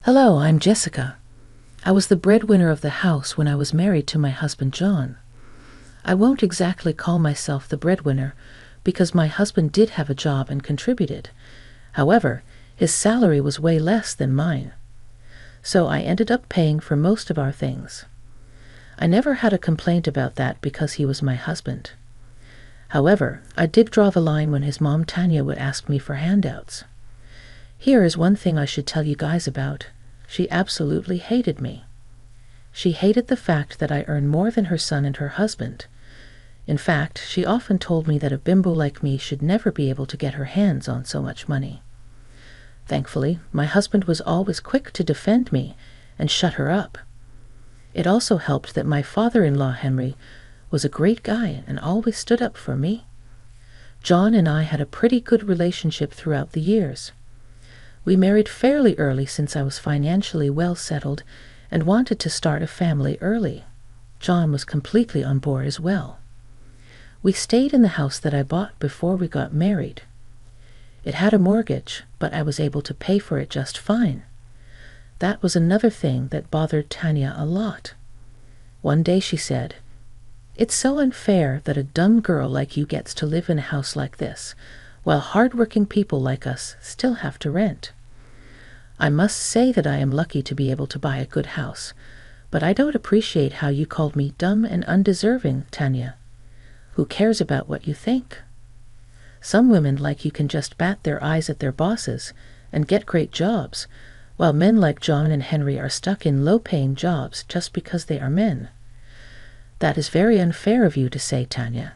Hello, I'm Jessica. I was the breadwinner of the house when I was married to my husband John. I won't exactly call myself the breadwinner because my husband did have a job and contributed. However, his salary was way less than mine. So I ended up paying for most of our things. I never had a complaint about that because he was my husband. However, I did draw the line when his mom Tanya would ask me for handouts. Here is one thing I should tell you guys about. She absolutely hated me. She hated the fact that I earned more than her son and her husband. In fact, she often told me that a bimbo like me should never be able to get her hands on so much money. Thankfully, my husband was always quick to defend me and shut her up. It also helped that my father-in-law Henry was a great guy and always stood up for me. John and I had a pretty good relationship throughout the years. We married fairly early since I was financially well settled and wanted to start a family early. John was completely on board as well. We stayed in the house that I bought before we got married. It had a mortgage, but I was able to pay for it just fine. That was another thing that bothered Tanya a lot. One day she said, "It's so unfair that a dumb girl like you gets to live in a house like this, while hard-working people like us still have to rent. I must say that I am lucky to be able to buy a good house, but I don't appreciate how you called me dumb and undeserving, Tanya. Who cares about what you think? Some women like you can just bat their eyes at their bosses and get great jobs, while men like John and Henry are stuck in low-paying jobs just because they are men. That is very unfair of you to say, Tanya.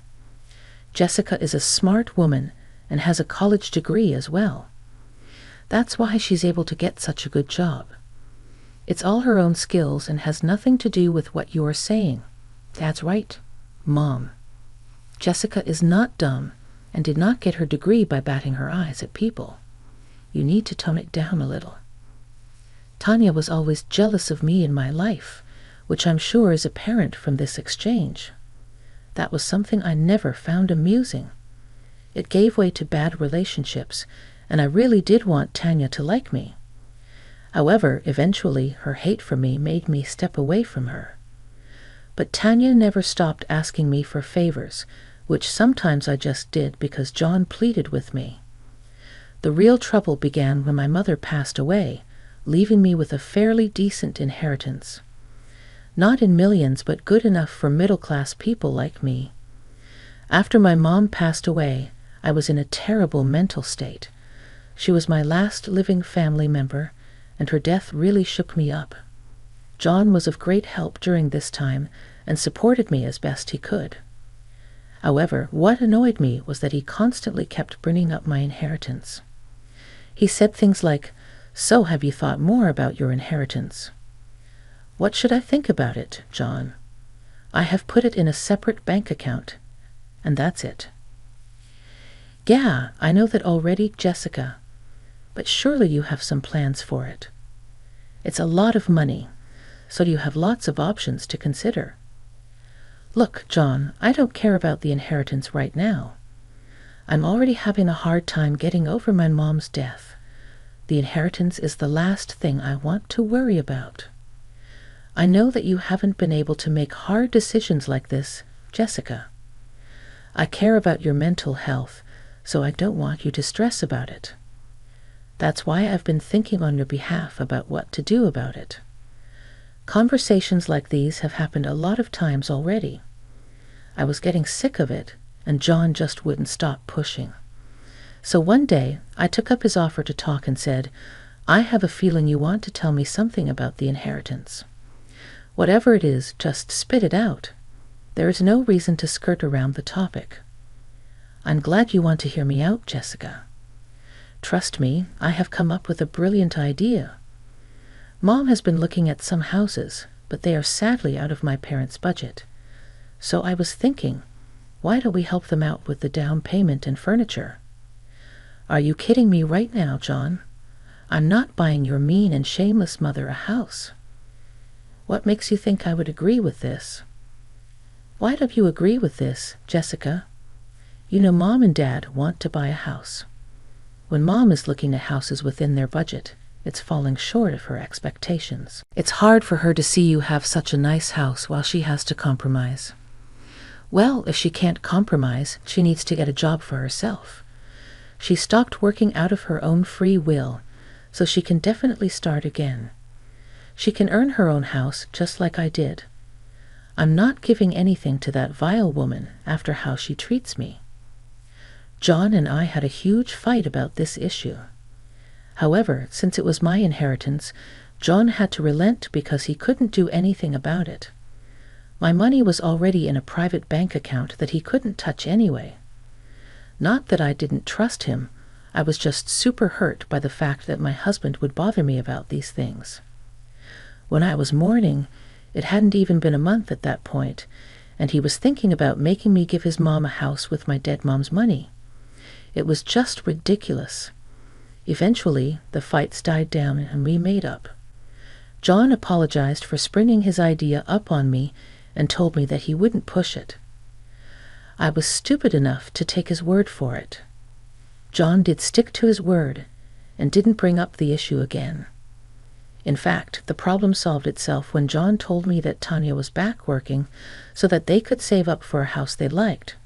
Jessica is a smart woman and has a college degree as well. That's why she's able to get such a good job. It's all her own skills and has nothing to do with what you are saying. That's right, Mom. Jessica is not dumb and did not get her degree by batting her eyes at people. You need to tone it down a little. Tanya was always jealous of me in my life, which I'm sure is apparent from this exchange. That was something I never found amusing. It gave way to bad relationships, and I really did want Tanya to like me. However, eventually her hate for me made me step away from her. But Tanya never stopped asking me for favors, which sometimes I just did because John pleaded with me. The real trouble began when my mother passed away, leaving me with a fairly decent inheritance. Not in millions, but good enough for middle-class people like me. After my mom passed away, I was in a terrible mental state. She was my last living family member, and her death really shook me up. John was of great help during this time and supported me as best he could. However, what annoyed me was that he constantly kept bringing up my inheritance. He said things like, "So have you thought more about your inheritance?" What should I think about it, John? I have put it in a separate bank account, and that's it. Yeah, I know that already, Jessica, but surely you have some plans for it. It's a lot of money, so you have lots of options to consider. Look, John, I don't care about the inheritance right now. I'm already having a hard time getting over my mom's death. The inheritance is the last thing I want to worry about. I know that you haven't been able to make hard decisions like this, Jessica. I care about your mental health, so I don't want you to stress about it. That's why I've been thinking on your behalf about what to do about it. Conversations like these have happened a lot of times already. I was getting sick of it, and John just wouldn't stop pushing. So one day, I took up his offer to talk and said, "I have a feeling you want to tell me something about the inheritance. Whatever it is, just spit it out. There is no reason to skirt around the topic." I'm glad you want to hear me out, Jessica. Trust me, I have come up with a brilliant idea. Mom has been looking at some houses, but they are sadly out of my parents' budget. So I was thinking, why don't we help them out with the down payment and furniture? Are you kidding me right now, John? I'm not buying your mean and shameless mother a house. What makes you think I would agree with this? Why don't you agree with this, Jessica? You know Mom and Dad want to buy a house. When Mom is looking at houses within their budget, it's falling short of her expectations. It's hard for her to see you have such a nice house while she has to compromise. Well, if she can't compromise, she needs to get a job for herself. She stopped working out of her own free will, so she can definitely start again. She can earn her own house just like I did. I'm not giving anything to that vile woman after how she treats me. John and I had a huge fight about this issue. However, since it was my inheritance, John had to relent because he couldn't do anything about it. My money was already in a private bank account that he couldn't touch anyway. Not that I didn't trust him, I was just super hurt by the fact that my husband would bother me about these things. When I was mourning, it hadn't even been a month at that point, and he was thinking about making me give his mom a house with my dead mom's money. It was just ridiculous. Eventually, the fights died down and we made up. John apologized for springing his idea up on me and told me that he wouldn't push it. I was stupid enough to take his word for it. John did stick to his word and didn't bring up the issue again. In fact, the problem solved itself when John told me that Tanya was back working so that they could save up for a house they liked.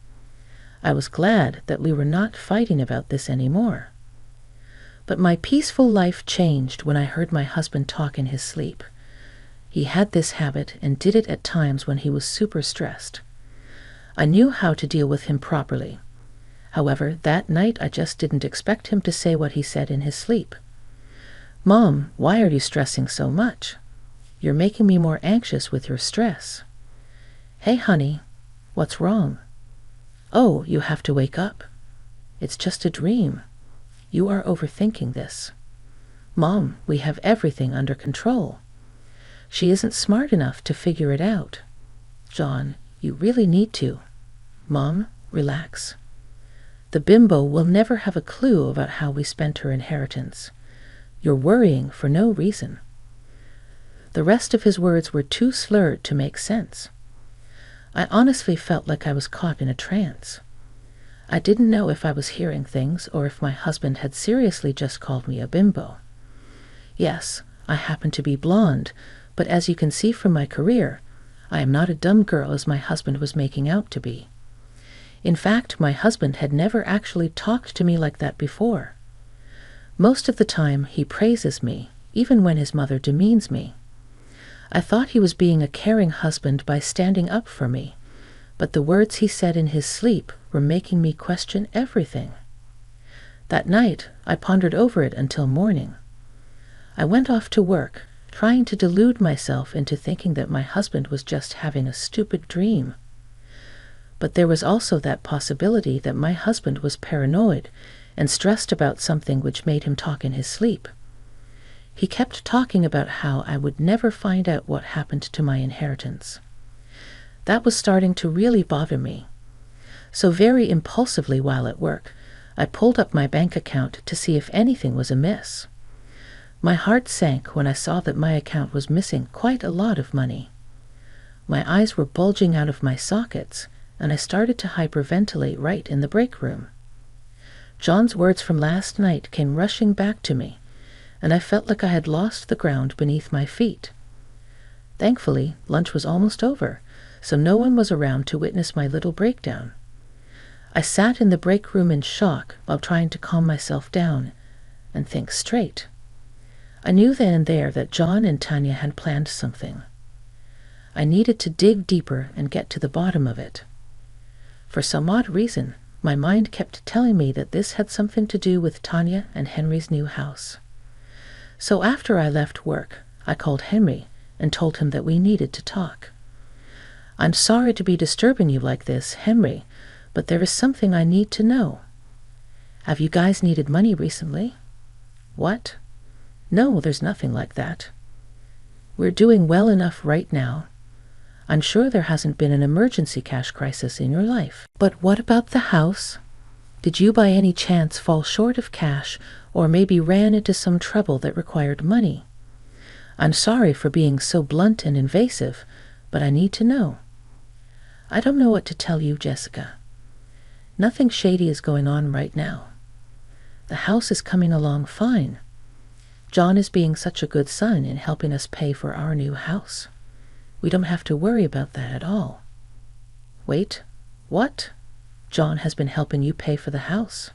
I was glad that we were not fighting about this anymore. But my peaceful life changed when I heard my husband talk in his sleep. He had this habit and did it at times when he was super stressed. I knew how to deal with him properly. However, that night I just didn't expect him to say what he said in his sleep. "Mom, why are you stressing so much? You're making me more anxious with your stress." "Hey, honey, what's wrong?" "Oh, you have to wake up. It's just a dream. You are overthinking this." "Mom, we have everything under control. She isn't smart enough to figure it out." "John, you really need to." "Mom, relax. The bimbo will never have a clue about how we spent her inheritance. You're worrying for no reason." The rest of his words were too slurred to make sense. I honestly felt like I was caught in a trance. I didn't know if I was hearing things or if my husband had seriously just called me a bimbo. Yes, I happen to be blonde, but as you can see from my career, I am not a dumb girl as my husband was making out to be. In fact, my husband had never actually talked to me like that before. Most of the time, he praises me, even when his mother demeans me. I thought he was being a caring husband by standing up for me, but the words he said in his sleep were making me question everything. That night, I pondered over it until morning. I went off to work, trying to delude myself into thinking that my husband was just having a stupid dream. But there was also that possibility that my husband was paranoid and stressed about something which made him talk in his sleep. He kept talking about how I would never find out what happened to my inheritance. That was starting to really bother me. So very impulsively while at work, I pulled up my bank account to see if anything was amiss. My heart sank when I saw that my account was missing quite a lot of money. My eyes were bulging out of my sockets, and I started to hyperventilate right in the break room. John's words from last night came rushing back to me, and I felt like I had lost the ground beneath my feet. Thankfully, lunch was almost over, so no one was around to witness my little breakdown. I sat in the break room in shock while trying to calm myself down and think straight. I knew then and there that John and Tanya had planned something. I needed to dig deeper and get to the bottom of it. For some odd reason, my mind kept telling me that this had something to do with Tanya and Henry's new house. So after I left work, I called Henry and told him that we needed to talk. "I'm sorry to be disturbing you like this, Henry, but there is something I need to know. Have you guys needed money recently?" "What? No, there's nothing like that. We're doing well enough right now. I'm sure there hasn't been an emergency cash crisis in your life. But what about the house? Did you by any chance fall short of cash or maybe ran into some trouble that required money? I'm sorry for being so blunt and invasive, but I need to know." "I don't know what to tell you, Jessica. Nothing shady is going on right now. The house is coming along fine. John is being such a good son in helping us pay for our new house. We don't have to worry about that at all." "Wait, what? John has been helping you pay for the house?"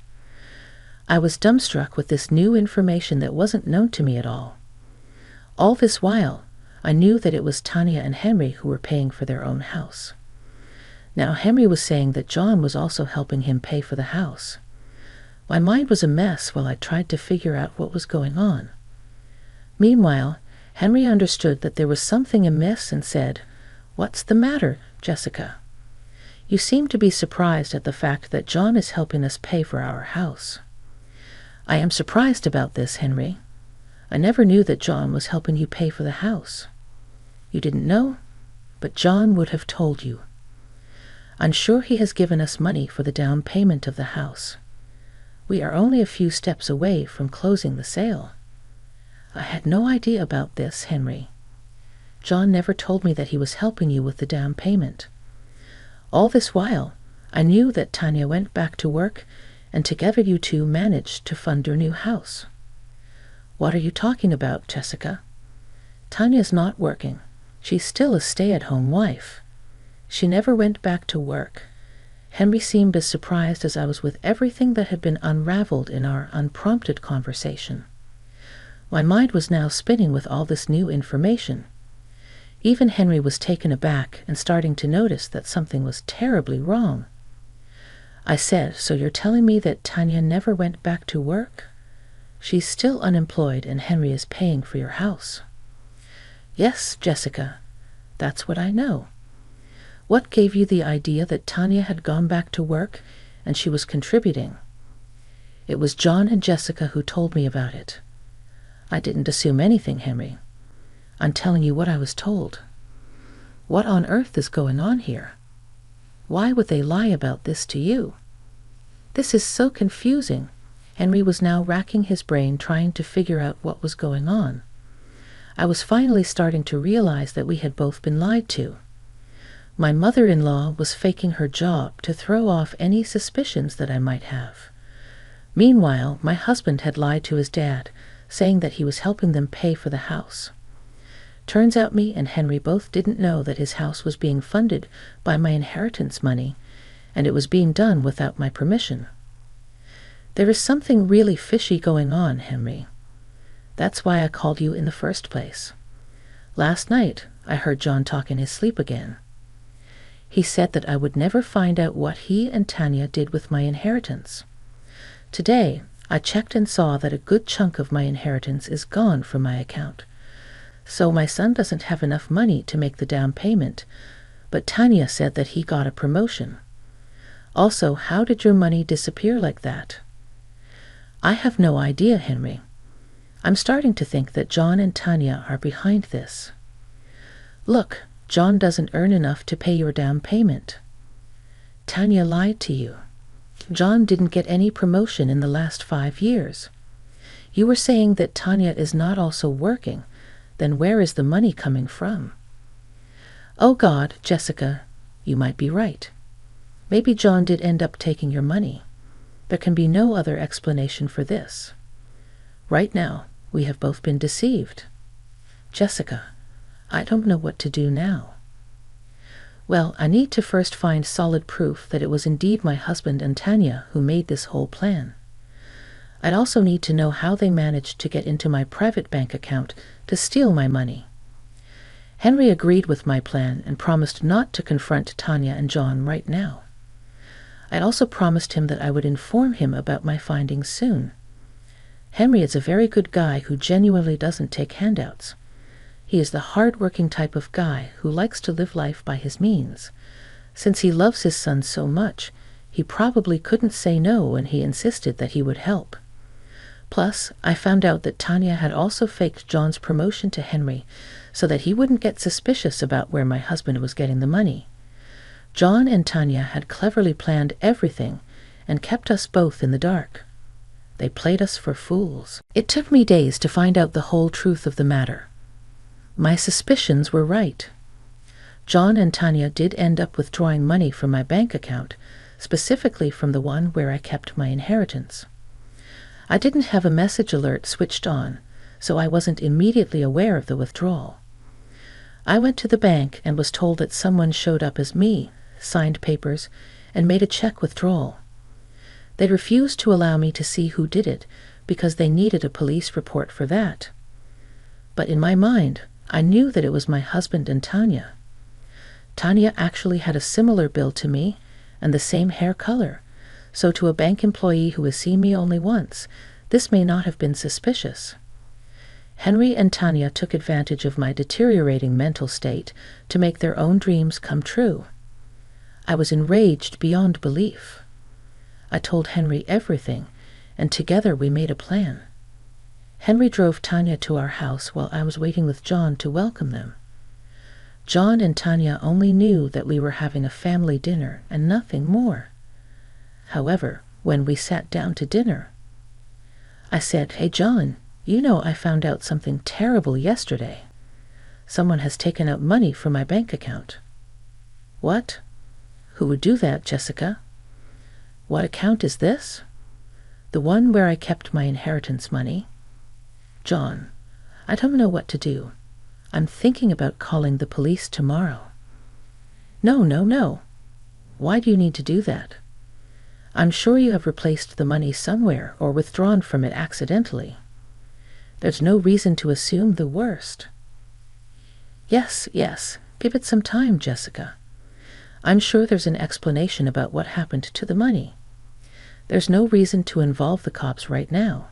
I was dumbstruck with this new information that wasn't known to me at all. All this while, I knew that it was Tanya and Henry who were paying for their own house. Now Henry was saying that John was also helping him pay for the house. My mind was a mess while I tried to figure out what was going on. Meanwhile, Henry understood that there was something amiss and said, "What's the matter, Jessica? You seem to be surprised at the fact that John is helping us pay for our house." "I am surprised about this, Henry. I never knew that John was helping you pay for the house." "You didn't know? But John would have told you. I'm sure he has given us money for the down payment of the house. We are only a few steps away from closing the sale." "I had no idea about this, Henry. John never told me that he was helping you with the down payment. All this while, I knew that Tanya went back to work, and together you two managed to fund your new house." "What are you talking about, Jessica? Tanya's not working. She's still a stay-at-home wife. She never went back to work." Henry seemed as surprised as I was with everything that had been unraveled in our unprompted conversation. My mind was now spinning with all this new information. Even Henry was taken aback and starting to notice that something was terribly wrong. I said, "So you're telling me that Tanya never went back to work? She's still unemployed and Henry is paying for your house." "Yes, Jessica, that's what I know. What gave you the idea that Tanya had gone back to work and she was contributing?" "It was John and Jessica who told me about it. I didn't assume anything, Henry. I'm telling you what I was told. What on earth is going on here? Why would they lie about this to you? This is so confusing." Henry was now racking his brain trying to figure out what was going on. I was finally starting to realize that we had both been lied to. My mother-in-law was faking her job to throw off any suspicions that I might have. Meanwhile, my husband had lied to his dad, saying that he was helping them pay for the house. Turns out me and Henry both didn't know that his house was being funded by my inheritance money, and it was being done without my permission. There is something really fishy going on, Henry. That's why I called you in the first place. Last night, I heard John talk in his sleep again. He said that I would never find out what he and Tanya did with my inheritance. Today, I checked and saw that a good chunk of my inheritance is gone from my account. So my son doesn't have enough money to make the down payment, but Tanya said that he got a promotion. Also, how did your money disappear like that? I have no idea, Henry. I'm starting to think that John and Tanya are behind this. Look, John doesn't earn enough to pay your down payment. Tanya lied to you. John didn't get any promotion in the last 5 years. You were saying that Tanya is not also working. Then where is the money coming from? Oh God, Jessica, you might be right. Maybe John did end up taking your money. There can be no other explanation for this. Right now, we have both been deceived. Jessica, I don't know what to do now. Well, I need to first find solid proof that it was indeed my husband and Tanya who made this whole plan. I'd also need to know how they managed to get into my private bank account to steal my money. Henry agreed with my plan and promised not to confront Tanya and John right now. I'd also promised him that I would inform him about my findings soon. Henry is a very good guy who genuinely doesn't take handouts. He is the hard-working type of guy who likes to live life by his means. Since he loves his son so much, he probably couldn't say no when he insisted that he would help. Plus, I found out that Tanya had also faked John's promotion to Henry so that he wouldn't get suspicious about where my husband was getting the money. John and Tanya had cleverly planned everything and kept us both in the dark. They played us for fools. It took me days to find out the whole truth of the matter. My suspicions were right. John and Tanya did end up withdrawing money from my bank account, specifically from the one where I kept my inheritance. I didn't have a message alert switched on, so I wasn't immediately aware of the withdrawal. I went to the bank and was told that someone showed up as me, signed papers, and made a check withdrawal. They refused to allow me to see who did it because they needed a police report for that. But in my mind, I knew that it was my husband and Tanya. Tanya actually had a similar build to me and the same hair color, so to a bank employee who has seen me only once, this may not have been suspicious. Henry and Tanya took advantage of my deteriorating mental state to make their own dreams come true. I was enraged beyond belief. I told Henry everything, and together we made a plan. Henry drove Tanya to our house while I was waiting with John to welcome them. John and Tanya only knew that we were having a family dinner and nothing more. However, when we sat down to dinner, I said, "Hey John, you know I found out something terrible yesterday. Someone has taken out money from my bank account." "What? Who would do that, Jessica?" "What account is this?" "The one where I kept my inheritance money." "John, I don't know what to do. I'm thinking about calling the police tomorrow." No. Why do you need to do that? I'm sure you have replaced the money somewhere or withdrawn from it accidentally. There's no reason to assume the worst. Yes, give it some time, Jessica. I'm sure there's an explanation about what happened to the money. There's no reason to involve the cops right now.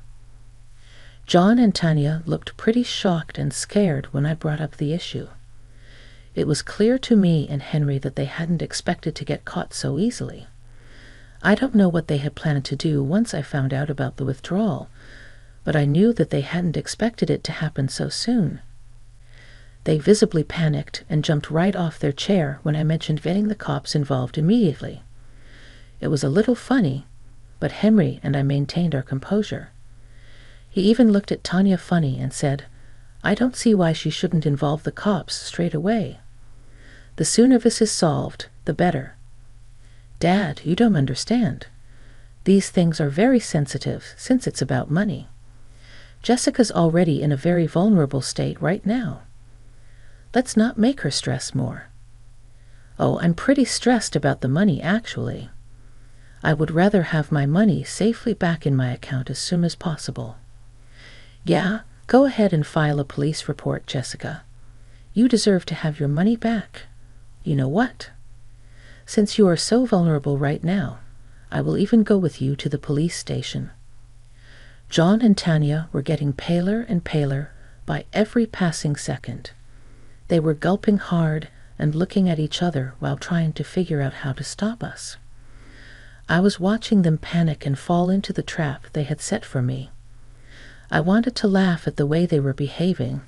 John and Tanya looked pretty shocked and scared when I brought up the issue. It was clear to me and Henry that they hadn't expected to get caught so easily. I don't know what they had planned to do once I found out about the withdrawal, but I knew that they hadn't expected it to happen so soon. They visibly panicked and jumped right off their chair when I mentioned getting the cops involved immediately. It was a little funny, but Henry and I maintained our composure. He even looked at Tanya funny and said, "I don't see why she shouldn't involve the cops straight away. The sooner this is solved, the better." "Dad, you don't understand. These things are very sensitive since it's about money. Jessica's already in a very vulnerable state right now. Let's not make her stress more." "Oh, I'm pretty stressed about the money, actually. I would rather have my money safely back in my account as soon as possible." "Yeah, go ahead and file a police report, Jessica. You deserve to have your money back. You know what? Since you are so vulnerable right now, I will even go with you to the police station." John and Tanya were getting paler and paler by every passing second. They were gulping hard and looking at each other while trying to figure out how to stop us. I was watching them panic and fall into the trap they had set for me. I wanted to laugh at the way they were behaving,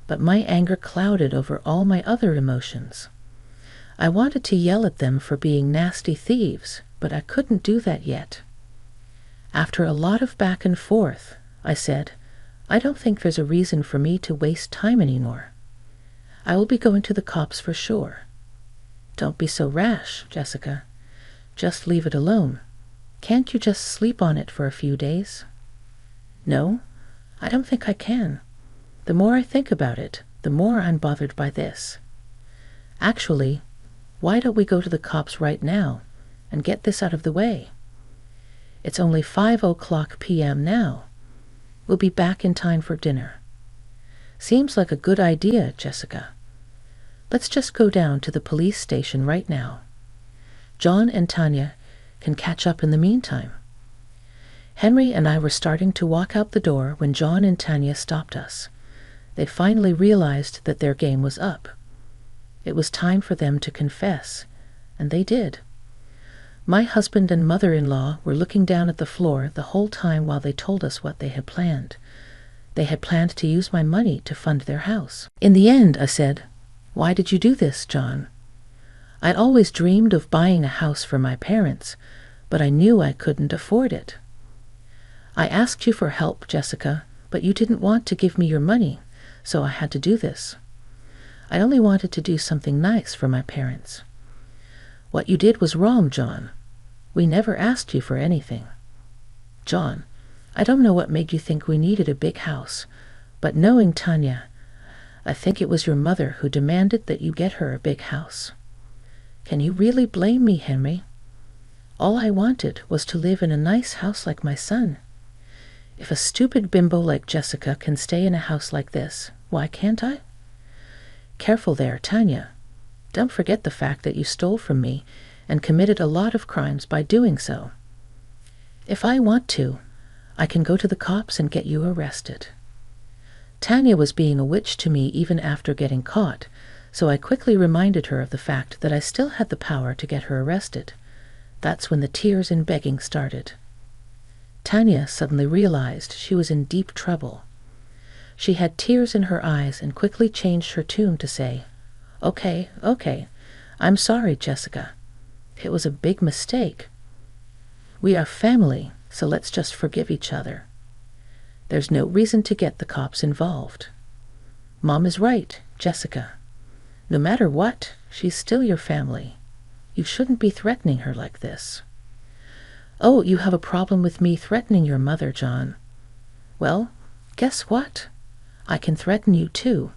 but my anger clouded over all my other emotions. I wanted to yell at them for being nasty thieves, but I couldn't do that yet. After a lot of back and forth, I said, "I don't think there's a reason for me to waste time anymore. I will be going to the cops for sure." "Don't be so rash, Jessica. Just leave it alone. Can't you just sleep on it for a few days?" "No, I don't think I can. The more I think about it, the more I'm bothered by this. Actually, why don't we go to the cops right now and get this out of the way? It's only 5:00 p.m. now. We'll be back in time for dinner. Seems like a good idea, Jessica. Let's just go down to the police station right now. John and Tanya can catch up in the meantime." Henry and I were starting to walk out the door when John and Tanya stopped us. They finally realized that their game was up. It was time for them to confess, and they did. My husband and mother-in-law were looking down at the floor the whole time while they told us what they had planned. They had planned to use my money to fund their house. In the end, I said, "Why did you do this, John?" I'd always dreamed of buying a house for my parents, but I knew I couldn't afford it. "I asked you for help, Jessica, but you didn't want to give me your money, so I had to do this. I only wanted to do something nice for my parents." "What you did was wrong, John. We never asked you for anything." "John, I don't know what made you think we needed a big house, But knowing Tanya, I think it was your mother who demanded that you get her a big house. Can you really blame me, Henry? All I wanted was to live in a nice house like my son. If a stupid bimbo like Jessica can stay in a house like this, why can't I? Careful there, Tanya. Don't forget the fact that you stole from me and committed a lot of crimes by doing so. If I want to, I can go to the cops and get you arrested. Tanya was being a witch to me even after getting caught, so I quickly reminded her of the fact that I still had the power to get her arrested. That's when the tears and begging started. Tanya suddenly realized she was in deep trouble. She had tears in her eyes and quickly changed her tune to say, Okay, I'm sorry, Jessica. It was a big mistake. We are family, so let's just forgive each other. There's no reason to get the cops involved. Mom is right, Jessica. No matter what, she's still your family. You shouldn't be threatening her like this. Oh, you have a problem with me threatening your mother, John. Well, guess what? I can threaten you too.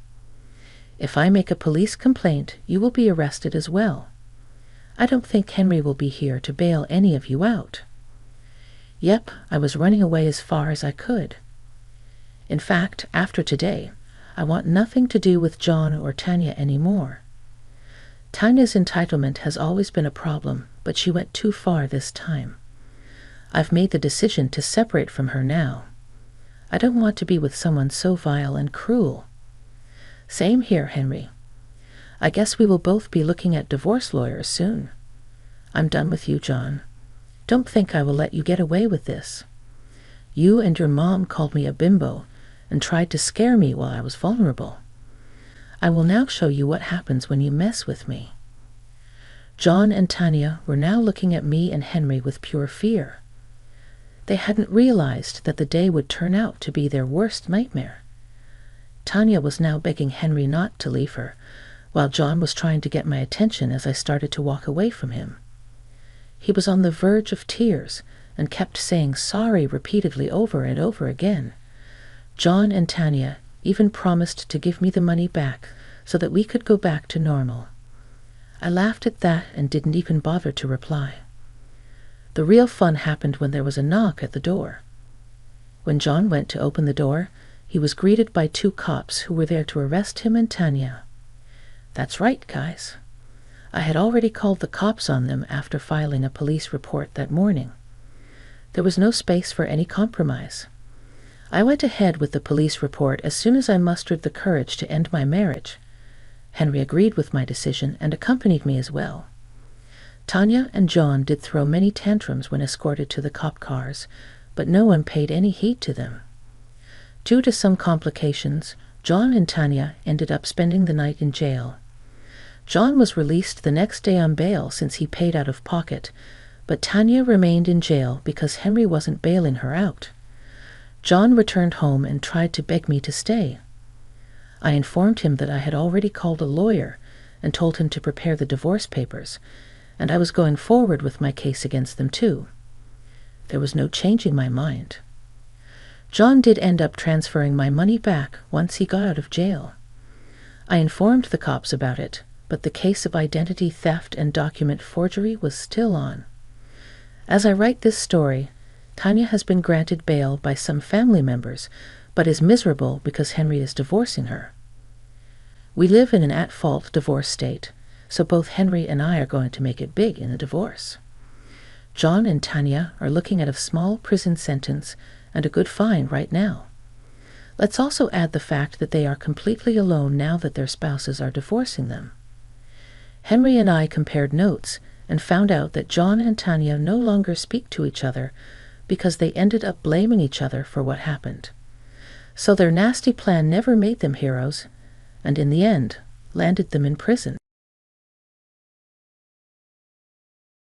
If I make a police complaint, you will be arrested as well. I don't think Henry will be here to bail any of you out. Yep, I was running away as far as I could. In fact, after today, I want nothing to do with John or Tanya anymore. Tanya's entitlement has always been a problem, but she went too far this time. I've made the decision to separate from her now. I don't want to be with someone so vile and cruel. Same here, Henry. I guess we will both be looking at divorce lawyers soon. I'm done with you, John. Don't think I will let you get away with this. You and your mom called me a bimbo and tried to scare me while I was vulnerable. I will now show you what happens when you mess with me. John and Tanya were now looking at me and Henry with pure fear. They hadn't realized that the day would turn out to be their worst nightmare. Tanya was now begging Henry not to leave her, while John was trying to get my attention as I started to walk away from him. He was on the verge of tears and kept saying sorry repeatedly over and over again. John and Tanya even promised to give me the money back so that we could go back to normal. I laughed at that and didn't even bother to reply. The real fun happened when there was a knock at the door. When John went to open the door, he was greeted by 2 cops who were there to arrest him and Tanya. That's right, guys. I had already called the cops on them after filing a police report that morning. There was no space for any compromise. I went ahead with the police report as soon as I mustered the courage to end my marriage. Henry agreed with my decision and accompanied me as well. Tanya and John did throw many tantrums when escorted to the cop cars, but no one paid any heed to them. Due to some complications, John and Tanya ended up spending the night in jail. John was released the next day on bail since he paid out of pocket, but Tanya remained in jail because Henry wasn't bailing her out. John returned home and tried to beg me to stay. I informed him that I had already called a lawyer and told him to prepare the divorce papers, and I was going forward with my case against them too. There was no changing my mind. John did end up transferring my money back once he got out of jail. I informed the cops about it, but the case of identity theft and document forgery was still on. As I write this story, Tanya has been granted bail by some family members, but is miserable because Henry is divorcing her. We live in an at-fault divorce state, so both Henry and I are going to make it big in a divorce. John and Tanya are looking at a small prison sentence and a good fine right now. Let's also add the fact that they are completely alone now that their spouses are divorcing them. Henry and I compared notes and found out that John and Tanya no longer speak to each other because they ended up blaming each other for what happened. So their nasty plan never made them heroes, and in the end, landed them in prison.